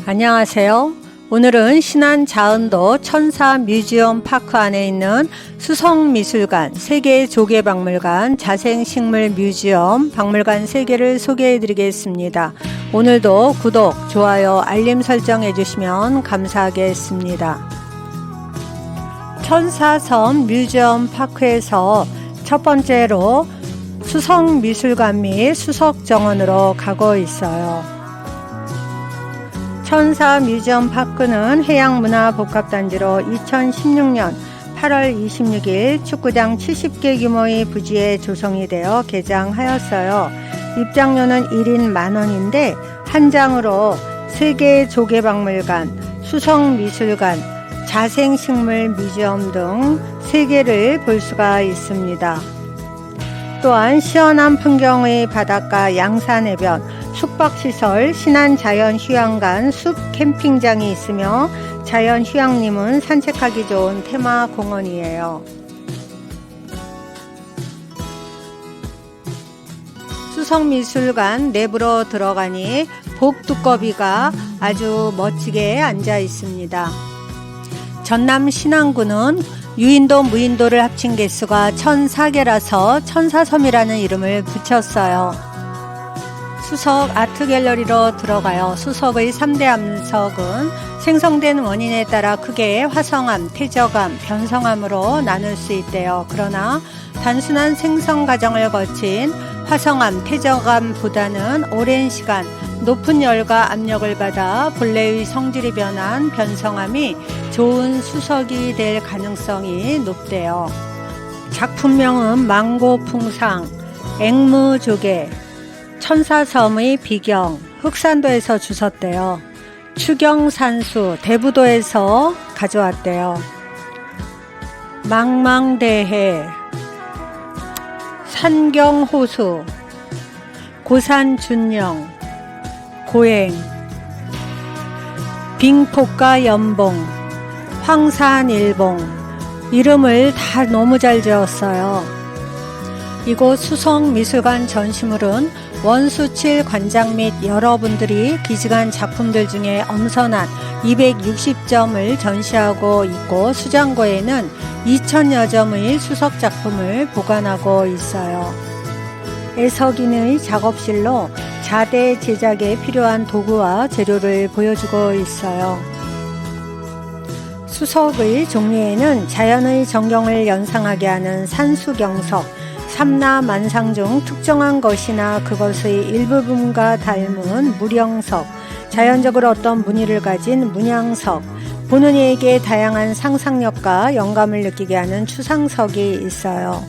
안녕하세요. 오늘은 신안 자은도 천사 뮤지엄 파크 안에 있는 수성미술관, 세계조개박물관, 자생식물 뮤지엄, 박물관 3개를 소개해 드리겠습니다. 오늘도 구독, 좋아요, 알림 설정 해주시면 감사하겠습니다. 천사섬 뮤지엄 파크에서 첫 번째로 수성미술관 및 수석정원으로 가고 있어요. 천사 뮤지엄 파크는 해양문화복합단지로 2016년 8월 26일 축구장 70개 규모의 부지에 조성이 되어 개장하였어요. 입장료는 1인 만원인데 한 장으로 세계조개박물관, 수성미술관, 자생식물 뮤지엄 등 3개를 볼 수가 있습니다. 또한 시원한 풍경의 바닷가 양산해변, 숙박시설, 신안자연휴양관, 숲캠핑장이 있으며 자연휴양림은 산책하기 좋은 테마공원이에요. 수성미술관 내부로 들어가니 복두꺼비가 아주 멋지게 앉아 있습니다. 전남 신안군은 유인도 무인도를 합친 개수가 1004개라서 천사섬이라는 이름을 붙였어요. 수석 아트갤러리로 들어가요. 수석의 3대 암석은 생성된 원인에 따라 크게 화성암, 퇴적암, 변성암으로 나눌 수 있대요. 그러나 단순한 생성 과정을 거친 화성암, 퇴적암보다는 오랜 시간 높은 열과 압력을 받아 본래의 성질이 변한 변성암이 좋은 수석이 될 가능성이 높대요. 작품명은 망고풍상, 앵무조개, 천사섬의 비경, 흑산도에서 주웠대요. 추경산수, 대부도에서 가져왔대요. 망망대해, 산경호수, 고산준령, 고행, 빙포가연봉, 황산일봉, 이름을 다 너무 잘 지었어요. 이곳 수성미술관 전시물은 원수칠 관장 및 여러분들이 기증한 작품들 중에 엄선한 260점을 전시하고 있고 수장고에는 2000여 점의 수석 작품을 보관하고 있어요. 애석인의 작업실로 자대 제작에 필요한 도구와 재료를 보여주고 있어요. 수석의 종류에는 자연의 정경을 연상하게 하는 산수경석, 삼라만상 중 특정한 것이나 그것의 일부분과 닮은 무령석, 자연적으로 어떤 무늬를 가진 문양석, 보는 이에게 다양한 상상력과 영감을 느끼게 하는 추상석이 있어요.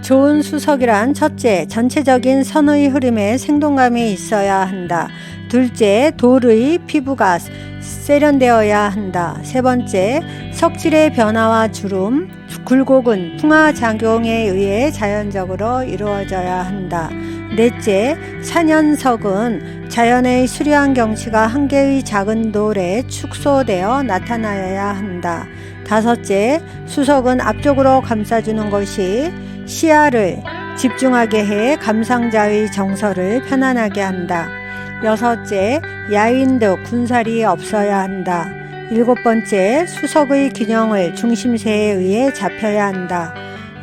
좋은 수석이란 첫째, 전체적인 선의 흐름에 생동감이 있어야 한다. 둘째, 돌의 피부가 세련되어야 한다. 세 번째, 석질의 변화와 주름, 굴곡은 풍화작용에 의해 자연적으로 이루어져야 한다. 넷째, 산연석은 자연의 수려한 경치가 한 개의 작은 돌에 축소되어 나타나야 한다. 다섯째, 수석은 앞쪽으로 감싸주는 것이 시야를 집중하게 해 감상자의 정서를 편안하게 한다. 여섯째, 야윈드 군살이 없어야 한다. 일곱 번째, 수석의 균형을 중심세에 의해 잡혀야 한다.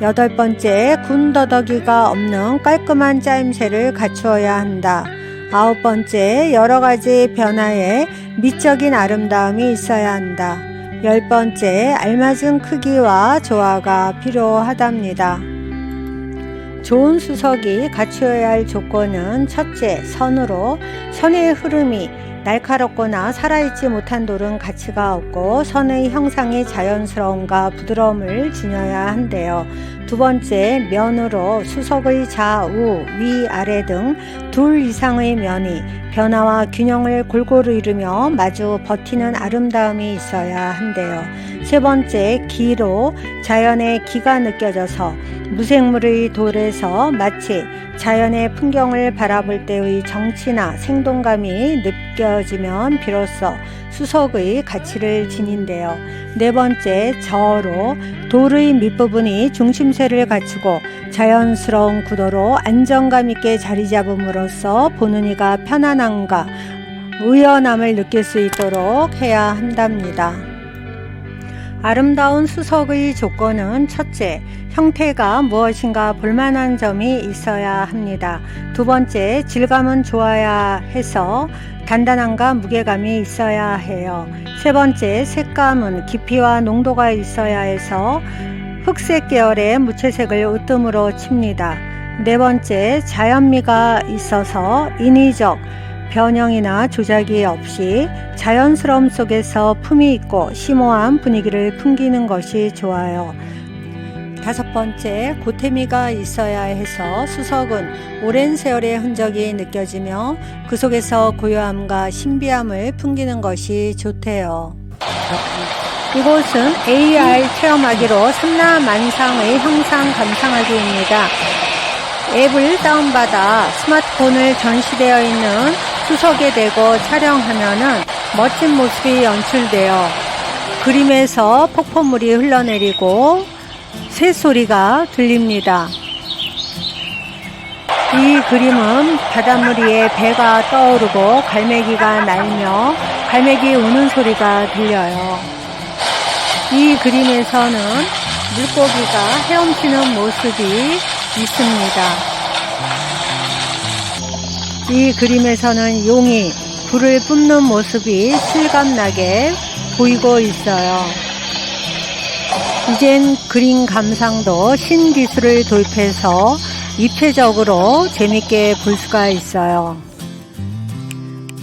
여덟 번째, 군더더기가 없는 깔끔한 짜임새를 갖추어야 한다. 아홉 번째, 여러 가지 변화에 미적인 아름다움이 있어야 한다. 열 번째, 알맞은 크기와 조화가 필요하답니다. 좋은 수석이 갖추어야 할 조건은 첫째, 선으로 선의 흐름이 날카롭거나 살아있지 못한 돌은 가치가 없고 선의 형상이 자연스러움과 부드러움을 지녀야 한대요. 두 번째, 면으로 수석의 좌우, 위, 아래 등 둘 이상의 면이 변화와 균형을 골고루 이루며 마주 버티는 아름다움이 있어야 한대요. 세 번째, 기로 자연의 기가 느껴져서 무생물의 돌에서 마치 자연의 풍경을 바라볼 때의 정취나 생동감이 느껴지면 비로소 수석의 가치를 지닌대요. 네 번째, 저어로 돌의 밑부분이 중심세를 갖추고 자연스러운 구도로 안정감 있게 자리 잡음으로써 보는 이가 편안함과 우연함을 느낄 수 있도록 해야 한답니다. 아름다운 수석의 조건은 첫째, 형태가 무엇인가 볼만한 점이 있어야 합니다. 두 번째, 질감은 좋아야 해서 단단함과 무게감이 있어야 해요. 세 번째, 색감은 깊이와 농도가 있어야 해서 흑색 계열의 무채색을 으뜸으로 칩니다. 네 번째, 자연미가 있어서 인위적 변형이나 조작이 없이 자연스러움 속에서 품이 있고 심오한 분위기를 풍기는 것이 좋아요. 다섯 번째, 고태미가 있어야 해서 수석은 오랜 세월의 흔적이 느껴지며 그 속에서 고요함과 신비함을 풍기는 것이 좋대요. 이곳은 AR 체험하기로 삼라만상의 형상 감상하기입니다. 앱을 다운받아 스마트폰을 전시되어 있는 수석에 대고 촬영하면은 멋진 모습이 연출되어 그림에서 폭포물이 흘러내리고 새소리가 들립니다. 이 그림은 바닷물 위에 배가 떠오르고 갈매기가 날며 갈매기 우는 소리가 들려요. 이 그림에서는 물고기가 헤엄치는 모습이 있습니다. 이 그림에서는 용이 불을 뿜는 모습이 실감나게 보이고 있어요. 이젠 그림 감상도 신기술을 도입해서 입체적으로 재밌게 볼 수가 있어요.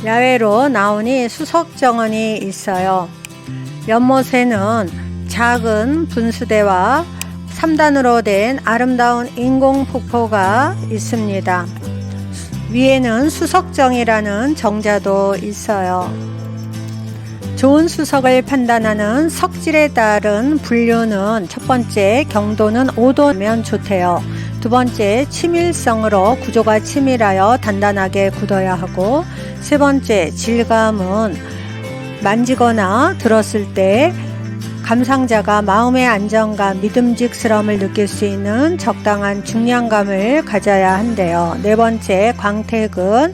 야외로 나오니 수석정원이 있어요. 연못에는 작은 분수대와 3단으로 된 아름다운 인공 폭포가 있습니다. 위에는 수석정이라는 정자도 있어요. 좋은 수석을 판단하는 석질에 따른 분류는 첫 번째, 경도는 5도면 좋대요. 두 번째, 치밀성으로 구조가 치밀하여 단단하게 굳어야 하고, 세 번째, 질감은 만지거나 들었을 때 감상자가 마음의 안정감, 믿음직스러움을 느낄 수 있는 적당한 중량감을 가져야 한대요. 네 번째, 광택은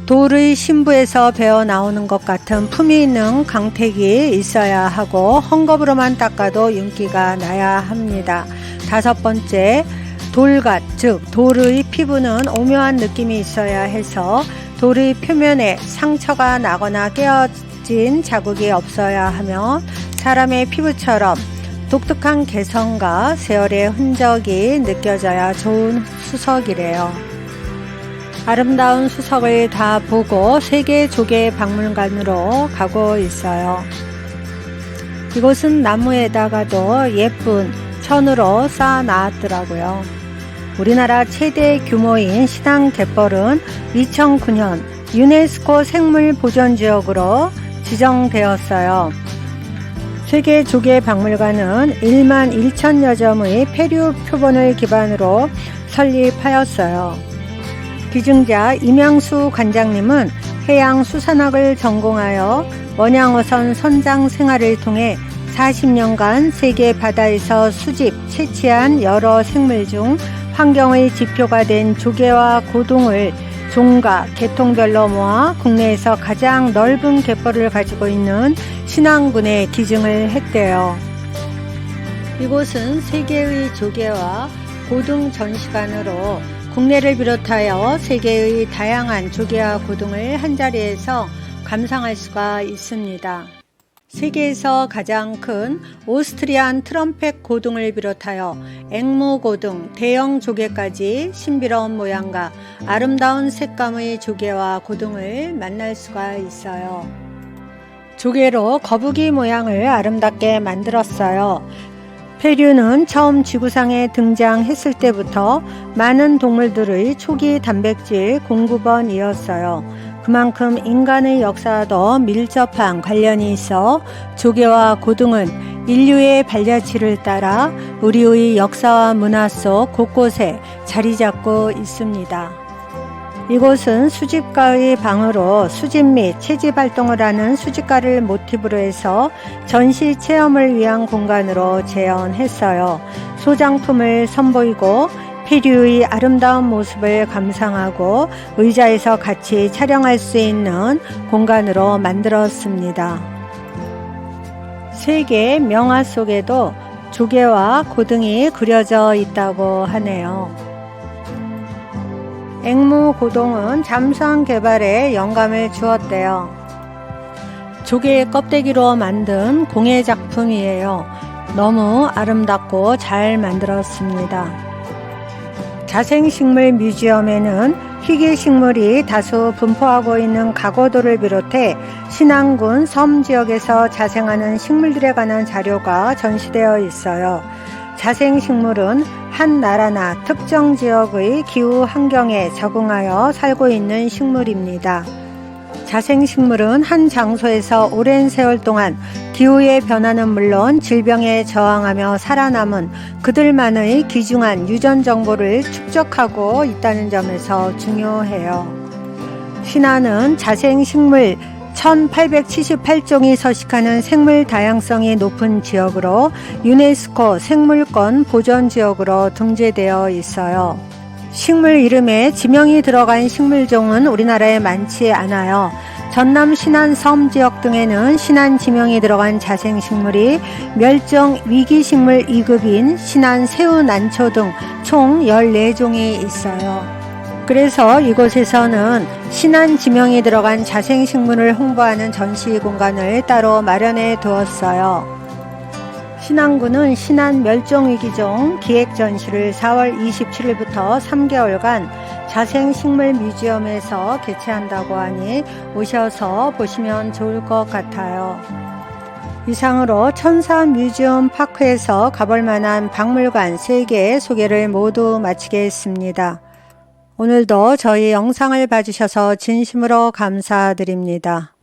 돌의 심부에서 배어 나오는 것 같은 품이 있는 광택이 있어야 하고 헝겊으로만 닦아도 윤기가 나야 합니다. 다섯 번째, 돌갓, 즉 돌의 피부는 오묘한 느낌이 있어야 해서 돌의 표면에 상처가 나거나 깨어진 자국이 없어야 하며 사람의 피부처럼 독특한 개성과 세월의 흔적이 느껴져야 좋은 수석이래요. 아름다운 수석을 다 보고 세계조개박물관으로 가고 있어요. 이곳은 나무에다가도 예쁜 천으로 쌓아 놨더라고요. 우리나라 최대 규모인 신앙-갯벌은 2009년 유네스코 생물보전지역으로 지정되었어요. 세계조개박물관은 1만 1천여 점의 페류 표본을 기반으로 설립하였어요. 기증자 임양수 관장님은 해양수산학을 전공하여 원양어선 선장 생활을 통해 40년간 세계 바다에서 수집, 채취한 여러 생물 중 환경의 지표가 된 조개와 고등을 종과 계통별로 모아 국내에서 가장 넓은 갯벌을 가지고 있는 신안군에 기증을 했대요. 이곳은 세계의 조개와 고등 전시관으로 국내를 비롯하여 세계의 다양한 조개와 고등을 한자리에서 감상할 수가 있습니다. 세계에서 가장 큰 오스트리안 트럼펫 고등을 비롯하여 앵무 고등, 대형 조개까지 신비로운 모양과 아름다운 색감의 조개와 고등을 만날 수가 있어요. 조개로 거북이 모양을 아름답게 만들었어요. 페류는 처음 지구상에 등장했을 때부터 많은 동물들의 초기 단백질 공급원이었어요. 그만큼 인간의 역사와도 밀접한 관련이 있어 조개와 고등은 인류의 발자취를 따라 우리의 역사와 문화 속 곳곳에 자리 잡고 있습니다. 이곳은 수집가의 방으로 수집 및 채집 활동을 하는 수집가를 모티브로 해서 전시 체험을 위한 공간으로 재현했어요. 소장품을 선보이고 해류의 아름다운 모습을 감상하고 의자에서 같이 촬영할 수 있는 공간으로 만들었습니다. 세계 명화 속에도 조개와 고등이 그려져 있다고 하네요. 앵무고동은 잠수함 개발에 영감을 주었대요. 조개의 껍데기로 만든 공예 작품이에요. 너무 아름답고 잘 만들었습니다. 자생식물 뮤지엄에는 희귀식물이 다수 분포하고 있는 가고도를 비롯해 신안군 섬 지역에서 자생하는 식물들에 관한 자료가 전시되어 있어요. 자생식물은 한 나라나 특정 지역의 기후 환경에 적응하여 살고 있는 식물입니다. 자생식물은 한 장소에서 오랜 세월 동안 기후의 변화는 물론 질병에 저항하며 살아남은 그들만의 귀중한 유전 정보를 축적하고 있다는 점에서 중요해요. 신안은 자생식물 1878종이 서식하는 생물 다양성이 높은 지역으로 유네스코 생물권 보존지역으로 등재되어 있어요. 식물 이름에 지명이 들어간 식물종은 우리나라에 많지 않아요. 전남 신안 섬 지역 등에는 신안 지명이 들어간 자생식물이 멸종 위기식물 2급인 신안 새우 난초 등 총 14종이 있어요. 그래서 이곳에서는 신안 지명이 들어간 자생식물을 홍보하는 전시 공간을 따로 마련해 두었어요. 신안군은 신안 멸종위기종 기획전시를 4월 27일부터 3개월간 자생식물 뮤지엄에서 개최한다고 하니 오셔서 보시면 좋을 것 같아요. 이상으로 천사 뮤지엄 파크에서 가볼 만한 박물관 3개의 소개를 모두 마치겠습니다. 오늘도 저희 영상을 봐주셔서 진심으로 감사드립니다.